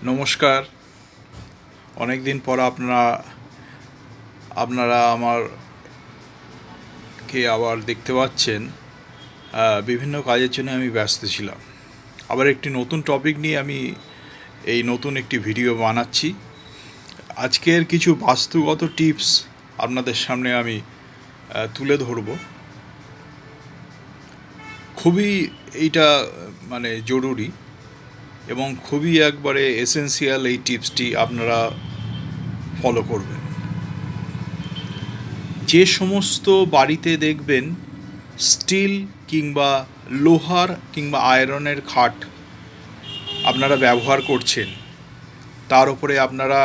নমস্কার। অনেক দিন পর আপনারা আমারকে আবার দেখতে পাচ্ছেন। বিভিন্ন কাজের জন্য আমি ব্যস্ত ছিলাম। আবার একটি নতুন টপিক নিয়ে আমি এই নতুন একটি ভিডিও বানাচ্ছি। আজকের কিছু বাস্তুগত টিপস আপনাদের সামনে আমি তুলে ধরব। খুবই এইটা জরুরি এবং খুবই একবারে এসেন্সিয়াল। এই টিপসটি আপনারা ফলো করবেন। যে সমস্ত বাড়িতে দেখবেন স্টিল কিংবা লোহার কিংবা আয়রনের খাট আপনারা ব্যবহার করছেন, তার উপরে আপনারা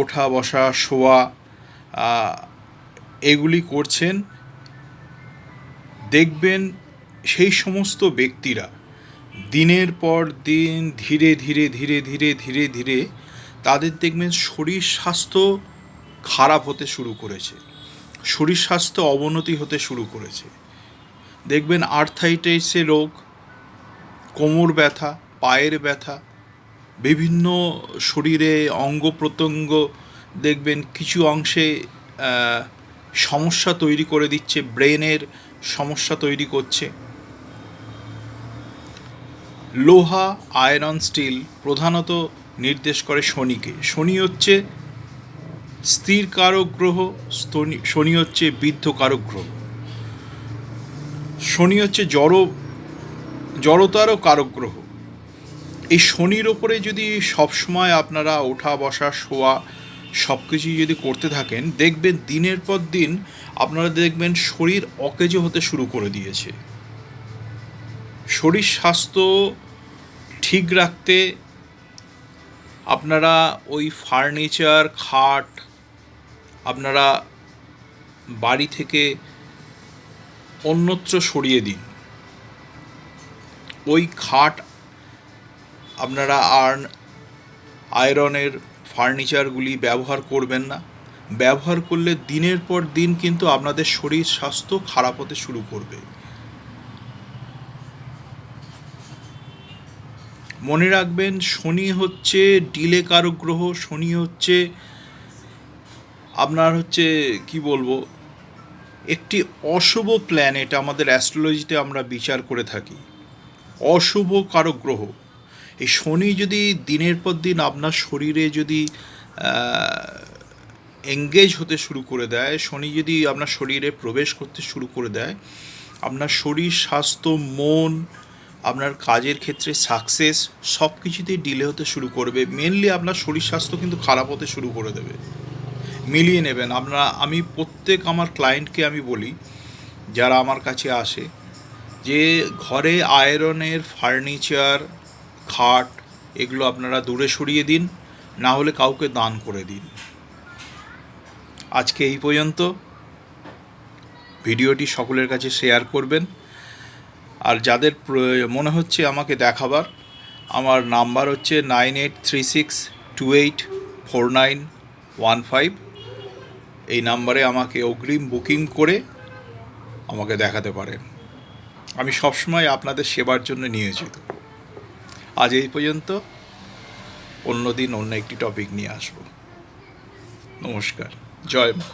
ওঠা বসা শোয়া এগুলি করছেন, দেখবেন সেই সমস্ত ব্যক্তিরা দিনের পর দিন ধীরে ধীরে ধীরে ধীরে ধীরে ধীরে তাদের দেখবেন শরীর স্বাস্থ্য খারাপ হতে শুরু করেছে, শরীর স্বাস্থ্য অবনতি হতে শুরু করেছে। দেখবেন আর্থ্রাইটিসের রোগ, কোমর ব্যথা, পায়ের ব্যথা, বিভিন্ন শরীরে অঙ্গ প্রত্যঙ্গ দেখবেন কিছু অংশে সমস্যা তৈরি করে দিচ্ছে, ব্রেনের সমস্যা তৈরি করছে। লোহা, আয়রন, স্টিল প্রধানত নির্দেশ করে শনিকে। শনি হচ্ছে স্থির কারক গ্রহ, শনি হচ্ছে বৃদ্ধ কারক গ্রহ, শনি হচ্ছে জড়তারও কারক গ্রহ। এই শনির ওপরে যদি সবসময় আপনারা ওঠা বসা শোয়া সব কিছুই যদি করতে থাকেন, দেখবেন দিনের পর দিন আপনারা দেখবেন শরীর অকেজো হতে শুরু করে দিয়েছে। শরীর স্বাস্থ্য ঠিক রাখতে আপনারা ওই ফার্নিচার, খাট আপনারা বাড়ি থেকে অন্যত্র সরিয়ে দিন। ওই খাট আপনারা আর আয়রনের ফার্নিচারগুলি ব্যবহার করবেন না। ব্যবহার করলে দিনের পর দিন কিন্তু আপনাদের শরীর স্বাস্থ্য খারাপ হতে শুরু করবে। মনে রাখবেন, শনি হচ্ছে ডিলে কারক গ্রহ। শনি হচ্ছে একটি অশুভ প্ল্যানেট। আমাদের অ্যাস্ট্রোলজিতে আমরা বিচার করে থাকি অশুভ কারক গ্রহ। এই শনি যদি দিনের পর দিন আপনার শরীরে যদি এঙ্গেজ হতে শুরু করে দেয়, শনি যদি আপনার শরীরে প্রবেশ করতে শুরু করে দেয়, আপনার শরীর স্বাস্থ্য, মন, আপনার কাজের ক্ষেত্রে সাকসেস সব কিছুতেই ডিলে হতে শুরু করবে। মেনলি আপনার শরীর স্বাস্থ্য কিন্তু খারাপ হতে শুরু করে দেবে। মিলিয়ে নেবেন। আমি প্রত্যেক আমার ক্লায়েন্টকে আমি বলি, যারা আমার কাছে আসে, যে ঘরে আয়রনের ফার্নিচার, খাট এগুলো আপনারা দূরে সরিয়ে দিন, না হলে কাউকে দান করে দিন। আজকে এই পর্যন্ত। ভিডিওটি সকলের কাছে শেয়ার করবেন। আর যাদের মনে হচ্ছে আমাকে দেখাবার, আমার নাম্বার হচ্ছে 9836284915। এই নাম্বারে আমাকে অগ্রিম বুকিং করে আমাকে দেখাতে পারেন। আমি সবসময় আপনাদের সেবার জন্য নিয়োজিত। আজ এই পর্যন্ত। অন্য দিন অন্য একটি টপিক নিয়ে আসব। নমস্কার। জয় মা।